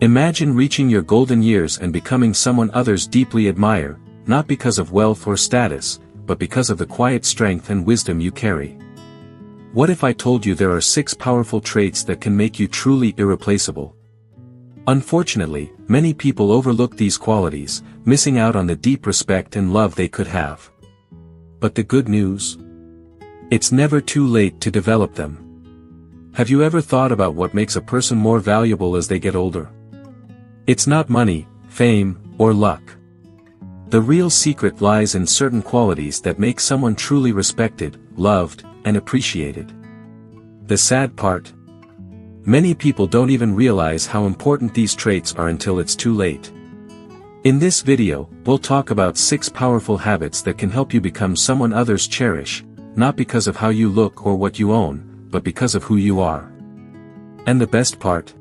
Imagine reaching your golden years and becoming someone others deeply admire, not because of wealth or status, but because of the quiet strength and wisdom you carry. What if I told you there are 6 powerful traits that can make you truly irreplaceable? Unfortunately, many people overlook these qualities, missing out on the deep respect and love they could have. But the good news? It's never too late to develop them. Have you ever thought about what makes a person more valuable as they get older? It's not money, fame, or luck. The real secret lies in certain qualities that make someone truly respected, loved, and appreciated. The sad part? Many people don't even realize how important these traits are until it's too late. In this video, we'll talk about 6 powerful habits that can help you become someone others cherish, not because of how you look or what you own, but because of who you are. And the best part?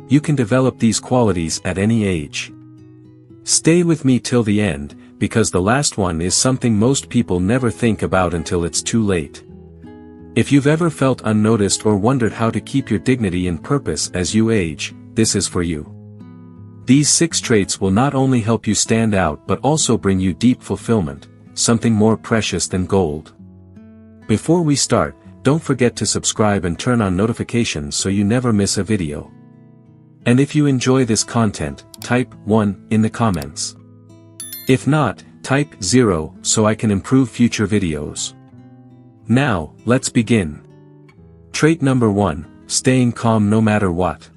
You can develop these qualities at any age. Stay with me till the end, because the last one is something most people never think about until it's too late. If you've ever felt unnoticed or wondered how to keep your dignity and purpose as you age, this is for you. These 6 traits will not only help you stand out but also bring you deep fulfillment, something more precious than gold. Before we start, don't forget to subscribe and turn on notifications so you never miss a video. And if you enjoy this content, type 1 in the comments. If not, type 0 so I can improve future videos. Now, let's begin. Trait number 1, staying calm no matter what.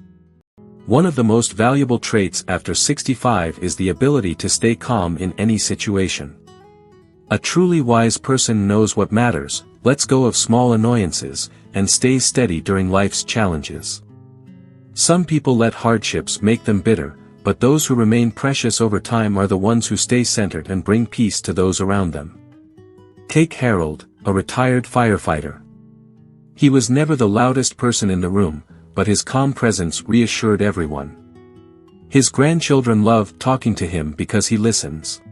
One of the most valuable traits after 65 is the ability to stay calm in any situation. A truly wise person knows what matters, lets go of small annoyances, and stays steady during life's challenges. Some people let hardships make them bitter, but those who remain precious over time are the ones who stay centered and bring peace to those around them. Take Harold, a retired firefighter. He was never the loudest person in the room, but his calm presence reassured everyone. His grandchildren loved talking to him because he listens.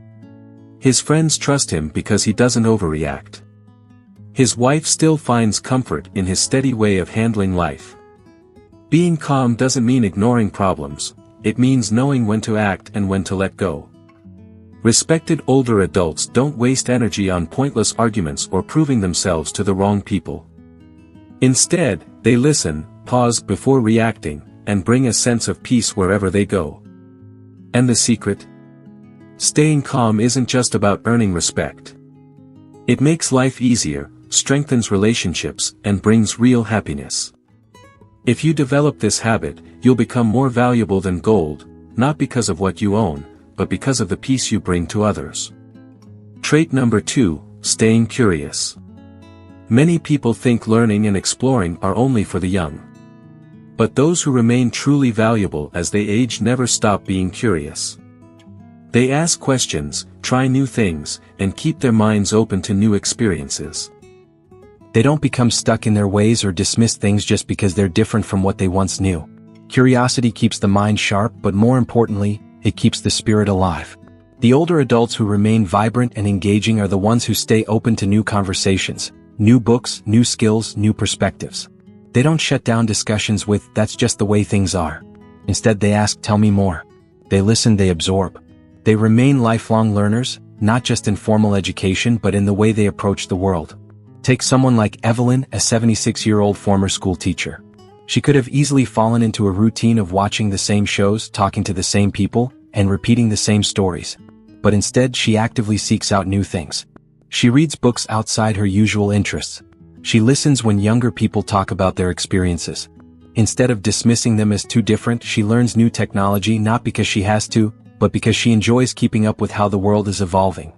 His friends trust him because he doesn't overreact. His wife still finds comfort in his steady way of handling life. Being calm doesn't mean ignoring problems, it means knowing when to act and when to let go. Respected older adults don't waste energy on pointless arguments or proving themselves to the wrong people. Instead, they listen, pause before reacting, and bring a sense of peace wherever they go. And the secret? Staying calm isn't just about earning respect. It makes life easier, strengthens relationships, and brings real happiness. If you develop this habit, you'll become more valuable than gold, not because of what you own, but because of the peace you bring to others. Trait number 2, staying curious. Many people think learning and exploring are only for the young. But those who remain truly valuable as they age never stop being curious. They ask questions, try new things, and keep their minds open to new experiences. They don't become stuck in their ways or dismiss things just because they're different from what they once knew. Curiosity keeps the mind sharp, but more importantly, it keeps the spirit alive. The older adults who remain vibrant and engaging are the ones who stay open to new conversations, new books, new skills, new perspectives. They don't shut down discussions with, "That's just the way things are." Instead they ask, "Tell me more." They listen, they absorb. They remain lifelong learners, not just in formal education but in the way they approach the world. Take someone like Evelyn, a 76-year-old former school teacher. She could have easily fallen into a routine of watching the same shows, talking to the same people, and repeating the same stories. But instead she actively seeks out new things. She reads books outside her usual interests. She listens when younger people talk about their experiences. Instead of dismissing them as too different, she learns new technology not because she has to, but because she enjoys keeping up with how the world is evolving.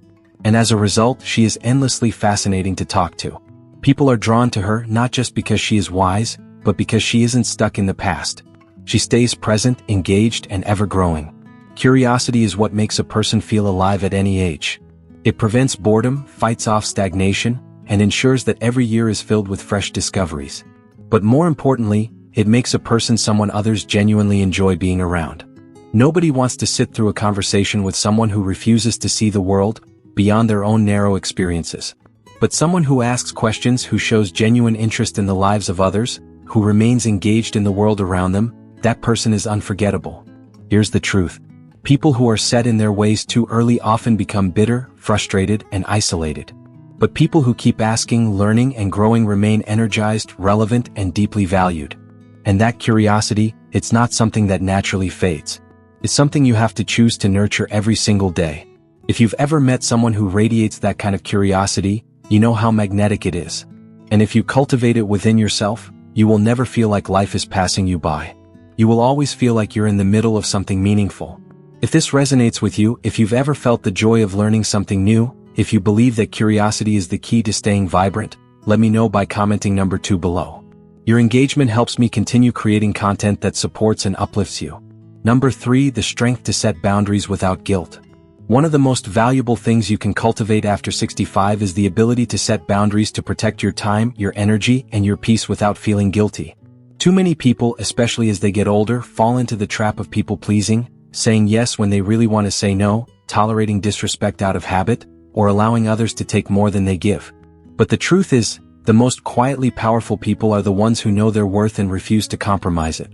And as a result, she is endlessly fascinating to talk to. People are drawn to her not just because she is wise, but because she isn't stuck in the past. She stays present, engaged, and ever-growing. Curiosity is what makes a person feel alive at any age. It prevents boredom, fights off stagnation, and ensures that every year is filled with fresh discoveries. But more importantly, it makes a person someone others genuinely enjoy being around. Nobody wants to sit through a conversation with someone who refuses to see the world beyond their own narrow experiences. But someone who asks questions, who shows genuine interest in the lives of others, who remains engaged in the world around them, that person is unforgettable. Here's the truth. People who are set in their ways too early often become bitter, frustrated, and isolated. But people who keep asking, learning, and growing remain energized, relevant, and deeply valued. And that curiosity, it's not something that naturally fades. It's something you have to choose to nurture every single day. If you've ever met someone who radiates that kind of curiosity, you know how magnetic it is. And if you cultivate it within yourself, you will never feel like life is passing you by. You will always feel like you're in the middle of something meaningful. If this resonates with you, if you've ever felt the joy of learning something new, if you believe that curiosity is the key to staying vibrant, let me know by commenting number 2 below. Your engagement helps me continue creating content that supports and uplifts you. Number 3, the strength to set boundaries without guilt. One of the most valuable things you can cultivate after 65 is the ability to set boundaries to protect your time, your energy, and your peace without feeling guilty. Too many people, especially as they get older, fall into the trap of people-pleasing, saying yes when they really want to say no, tolerating disrespect out of habit, or allowing others to take more than they give. But the truth is, the most quietly powerful people are the ones who know their worth and refuse to compromise it.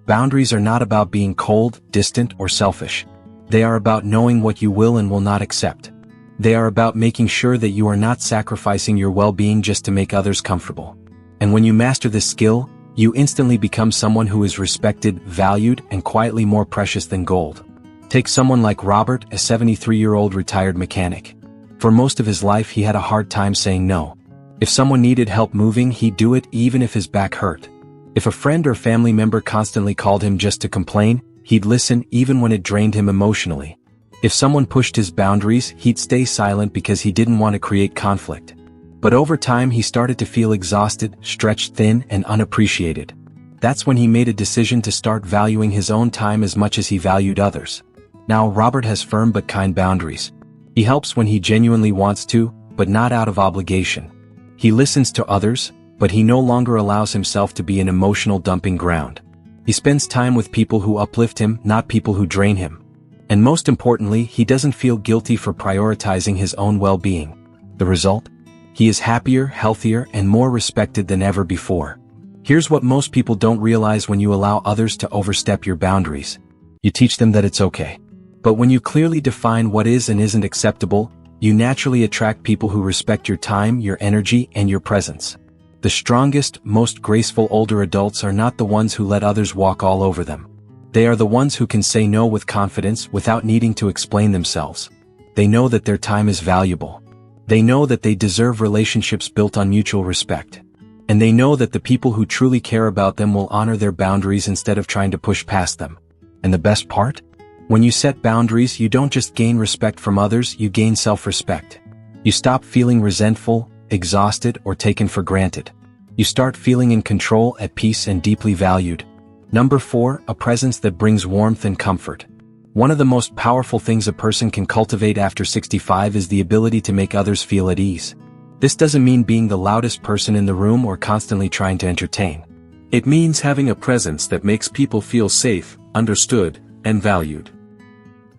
Boundaries are not about being cold, distant, or selfish. They are about knowing what you will and will not accept. They are about making sure that you are not sacrificing your well-being just to make others comfortable. And when you master this skill, you instantly become someone who is respected, valued, and quietly more precious than gold. Take someone like Robert, a 73-year-old retired mechanic. For most of his life he had a hard time saying no. If someone needed help moving, he'd do it even if his back hurt. If a friend or family member constantly called him just to complain, he'd listen even when it drained him emotionally. If someone pushed his boundaries, he'd stay silent because he didn't want to create conflict. But over time he started to feel exhausted, stretched thin, and unappreciated. That's when he made a decision to start valuing his own time as much as he valued others. Now Robert has firm but kind boundaries. He helps when he genuinely wants to, but not out of obligation. He listens to others, but he no longer allows himself to be an emotional dumping ground. He spends time with people who uplift him, not people who drain him. And most importantly, he doesn't feel guilty for prioritizing his own well-being. The result? He is happier, healthier, and more respected than ever before. Here's what most people don't realize: when you allow others to overstep your boundaries, you teach them that it's okay. But when you clearly define what is and isn't acceptable, you naturally attract people who respect your time, your energy, and your presence. The strongest, most graceful older adults are not the ones who let others walk all over them. They are the ones who can say no with confidence without needing to explain themselves. They know that their time is valuable. They know that they deserve relationships built on mutual respect. And they know that the people who truly care about them will honor their boundaries instead of trying to push past them. And the best part? When you set boundaries, you don't just gain respect from others, you gain self-respect. You stop feeling resentful, exhausted, or taken for granted. You start feeling in control, at peace, and deeply valued. Number 4, a presence that brings warmth and comfort. One of the most powerful things a person can cultivate after 65 is the ability to make others feel at ease. This doesn't mean being the loudest person in the room or constantly trying to entertain. It means having a presence that makes people feel safe, understood, and valued.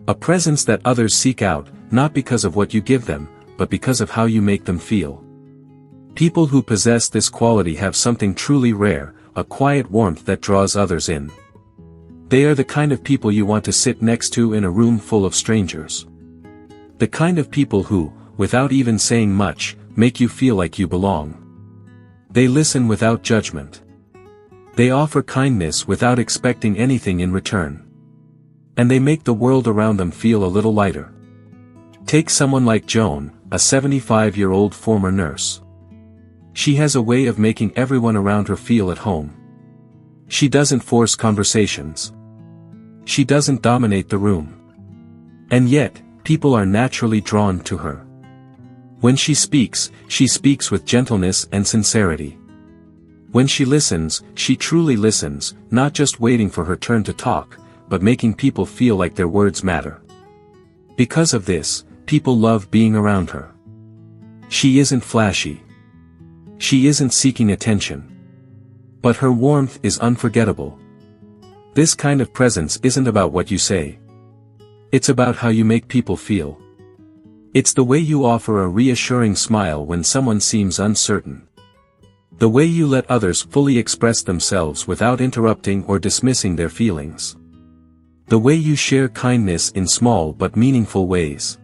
A presence that others seek out, not because of what you give them, but because of how you make them feel. People who possess this quality have something truly rare, a quiet warmth that draws others in. They are the kind of people you want to sit next to in a room full of strangers. The kind of people who, without even saying much, make you feel like you belong. They listen without judgment. They offer kindness without expecting anything in return. And they make the world around them feel a little lighter. Take someone like Joan, a 75-year-old former nurse. She has a way of making everyone around her feel at home. She doesn't force conversations. She doesn't dominate the room. And yet, people are naturally drawn to her. When she speaks with gentleness and sincerity. When she listens, she truly listens, not just waiting for her turn to talk, but making people feel like their words matter. Because of this, people love being around her. She isn't flashy. She isn't seeking attention. But her warmth is unforgettable. This kind of presence isn't about what you say. It's about how you make people feel. It's the way you offer a reassuring smile when someone seems uncertain. The way you let others fully express themselves without interrupting or dismissing their feelings. The way you share kindness in small but meaningful ways.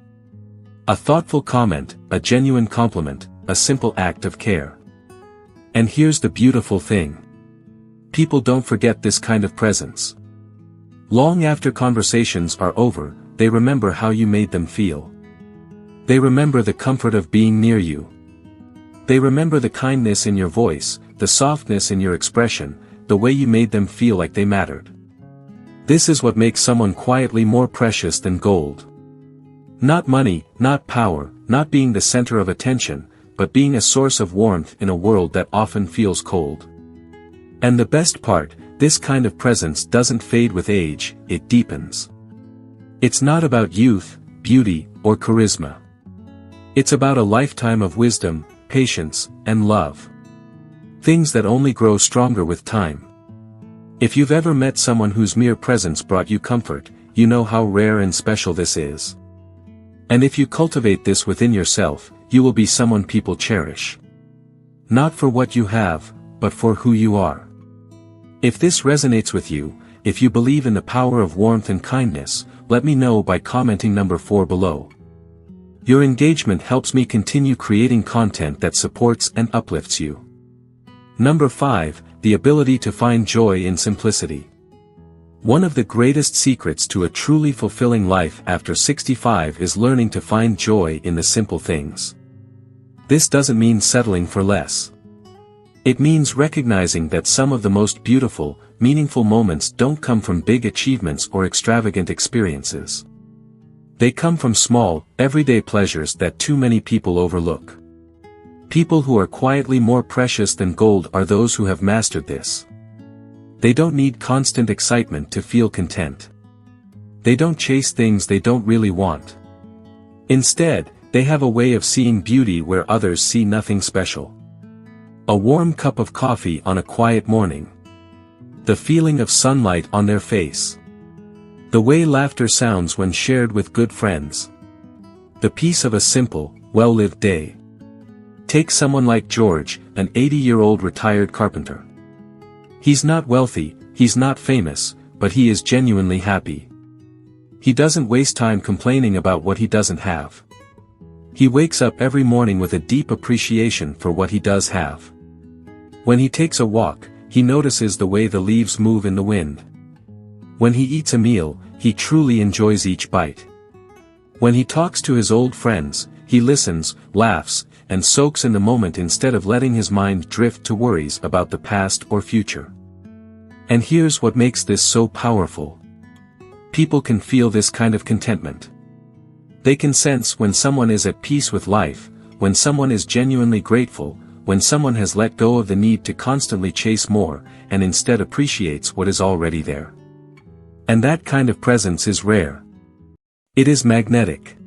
A thoughtful comment, a genuine compliment, a simple act of care. And here's the beautiful thing. People don't forget this kind of presence. Long after conversations are over, they remember how you made them feel. They remember the comfort of being near you. They remember the kindness in your voice, the softness in your expression, the way you made them feel like they mattered. This is what makes someone quietly more precious than gold. Not money, not power, not being the center of attention, but being a source of warmth in a world that often feels cold. And the best part, this kind of presence doesn't fade with age, it deepens. It's not about youth, beauty, or charisma. It's about a lifetime of wisdom, patience, and love. Things that only grow stronger with time. If you've ever met someone whose mere presence brought you comfort, you know how rare and special this is. And if you cultivate this within yourself, you will be someone people cherish. Not for what you have, but for who you are. If this resonates with you, if you believe in the power of warmth and kindness, let me know by commenting number 4 below. Your engagement helps me continue creating content that supports and uplifts you. Number 5, the ability to find joy in simplicity. One of the greatest secrets to a truly fulfilling life after 65 is learning to find joy in the simple things. This doesn't mean settling for less. It means recognizing that some of the most beautiful, meaningful moments don't come from big achievements or extravagant experiences. They come from small, everyday pleasures that too many people overlook. People who are quietly more precious than gold are those who have mastered this. They don't need constant excitement to feel content. They don't chase things they don't really want. Instead, they have a way of seeing beauty where others see nothing special. A warm cup of coffee on a quiet morning. The feeling of sunlight on their face. The way laughter sounds when shared with good friends. The peace of a simple, well-lived day. Take someone like George, an 80-year-old retired carpenter. He's not wealthy, he's not famous, but he is genuinely happy. He doesn't waste time complaining about what he doesn't have. He wakes up every morning with a deep appreciation for what he does have. When he takes a walk, he notices the way the leaves move in the wind. When he eats a meal, he truly enjoys each bite. When he talks to his old friends, he listens, laughs, and soaks in the moment instead of letting his mind drift to worries about the past or future. And here's what makes this so powerful. People can feel this kind of contentment. They can sense when someone is at peace with life, when someone is genuinely grateful, when someone has let go of the need to constantly chase more, and instead appreciates what is already there. And that kind of presence is rare. It is magnetic.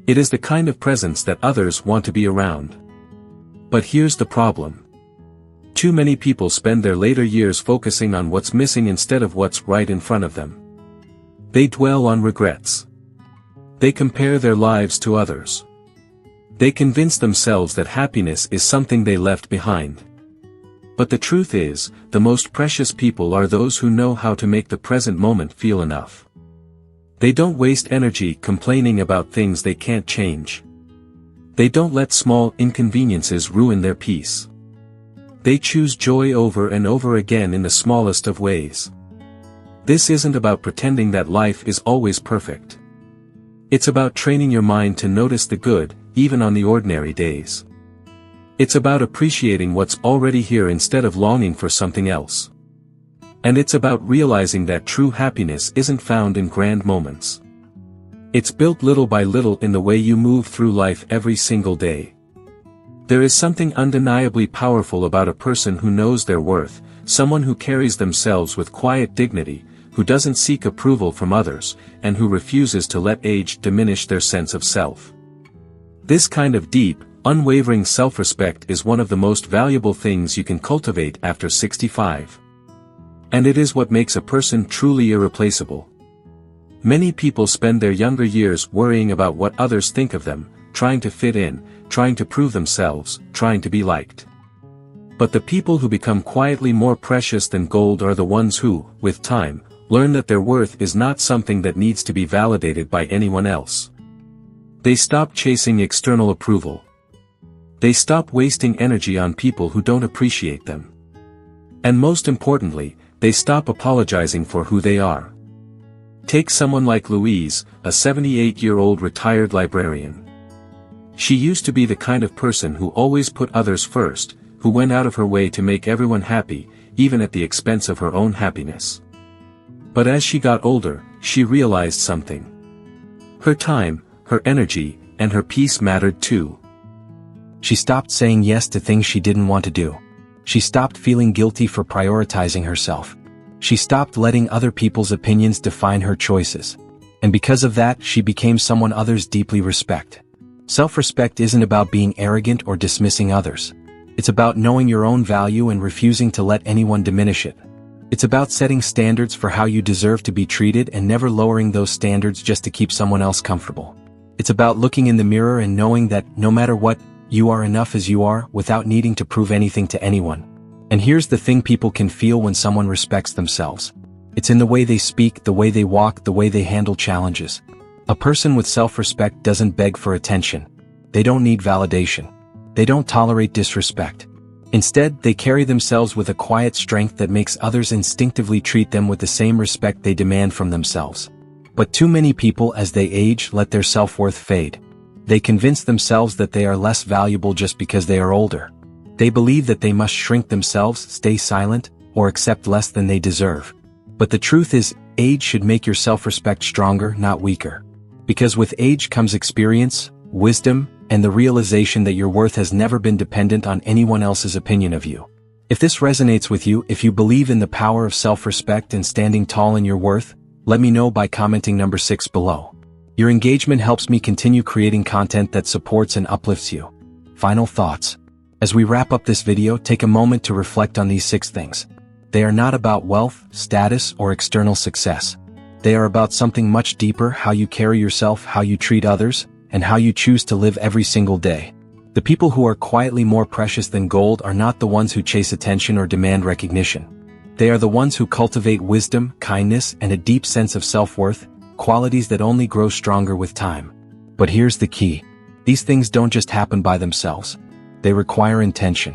It is the kind of presence that others want to be around. But here's the problem. Too many people spend their later years focusing on what's missing instead of what's right in front of them. They dwell on regrets. They compare their lives to others. They convince themselves that happiness is something they left behind. But the truth is, the most precious people are those who know how to make the present moment feel enough. They don't waste energy complaining about things they can't change. They don't let small inconveniences ruin their peace. They choose joy over and over again in the smallest of ways. This isn't about pretending that life is always perfect. It's about training your mind to notice the good, even on the ordinary days. It's about appreciating what's already here instead of longing for something else. And it's about realizing that true happiness isn't found in grand moments. It's built little by little in the way you move through life every single day. There is something undeniably powerful about a person who knows their worth, someone who carries themselves with quiet dignity, who doesn't seek approval from others, and who refuses to let age diminish their sense of self. This kind of deep, unwavering self-respect is one of the most valuable things you can cultivate after 65. And it is what makes a person truly irreplaceable. Many people spend their younger years worrying about what others think of them, trying to fit in, trying to prove themselves, trying to be liked. But the people who become quietly more precious than gold are the ones who, with time, learn that their worth is not something that needs to be validated by anyone else. They stop chasing external approval. They stop wasting energy on people who don't appreciate them. And most importantly, they stop apologizing for who they are. Take someone like Louise, a 78-year-old retired librarian. She used to be the kind of person who always put others first, who went out of her way to make everyone happy, even at the expense of her own happiness. But as she got older, she realized something. Her time, her energy, and her peace mattered too. She stopped saying yes to things she didn't want to do. She stopped feeling guilty for prioritizing herself. She stopped letting other people's opinions define her choices. And because of that, she became someone others deeply respect. Self-respect isn't about being arrogant or dismissing others. It's about knowing your own value and refusing to let anyone diminish it. It's about setting standards for how you deserve to be treated and never lowering those standards just to keep someone else comfortable. It's about looking in the mirror and knowing that, no matter what, you are enough as you are, without needing to prove anything to anyone. And here's the thing people can feel when someone respects themselves. It's in the way they speak, the way they walk, the way they handle challenges. A person with self-respect doesn't beg for attention. They don't need validation. They don't tolerate disrespect. Instead, they carry themselves with a quiet strength that makes others instinctively treat them with the same respect they demand from themselves. But too many people, as they age, let their self-worth fade. They convince themselves that they are less valuable just because they are older. They believe that they must shrink themselves, stay silent, or accept less than they deserve. But the truth is, age should make your self-respect stronger, not weaker. Because with age comes experience, wisdom, and the realization that your worth has never been dependent on anyone else's opinion of you. If this resonates with you, if you believe in the power of self-respect and standing tall in your worth, let me know by commenting number 6 below. Your engagement helps me continue creating content that supports and uplifts you. Final thoughts. As we wrap up this video, take a moment to reflect on these 6 things. They are not about wealth, status, or external success. They are about something much deeper: how you carry yourself, how you treat others, and how you choose to live every single day. The people who are quietly more precious than gold are not the ones who chase attention or demand recognition. They are the ones who cultivate wisdom, kindness, and a deep sense of self-worth, qualities that only grow stronger with time. But here's the key. These things don't just happen by themselves. They require intention.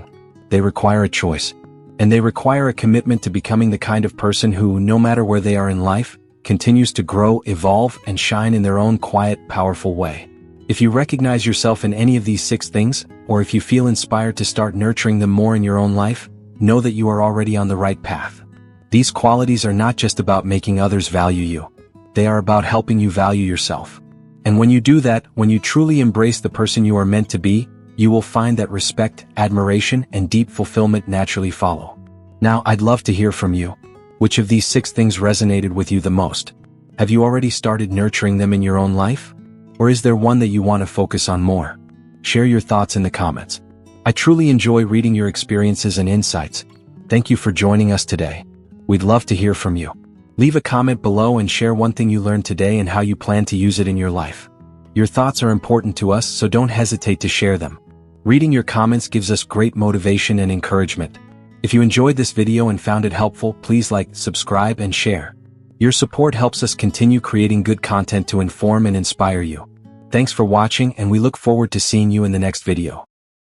They require a choice. And they require a commitment to becoming the kind of person who, no matter where they are in life, continues to grow, evolve, and shine in their own quiet, powerful way. If you recognize yourself in any of these 6 things, or if you feel inspired to start nurturing them more in your own life, know that you are already on the right path. These qualities are not just about making others value you. They are about helping you value yourself. And when you do that, when you truly embrace the person you are meant to be, you will find that respect, admiration, and deep fulfillment naturally follow. Now, I'd love to hear from you. Which of these 6 things resonated with you the most? Have you already started nurturing them in your own life? Or is there one that you want to focus on more? Share your thoughts in the comments. I truly enjoy reading your experiences and insights. Thank you for joining us today. We'd love to hear from you. Leave a comment below and share one thing you learned today and how you plan to use it in your life. Your thoughts are important to us, so don't hesitate to share them. Reading your comments gives us great motivation and encouragement. If you enjoyed this video and found it helpful, please like, subscribe, and share. Your support helps us continue creating good content to inform and inspire you. Thanks for watching, and we look forward to seeing you in the next video.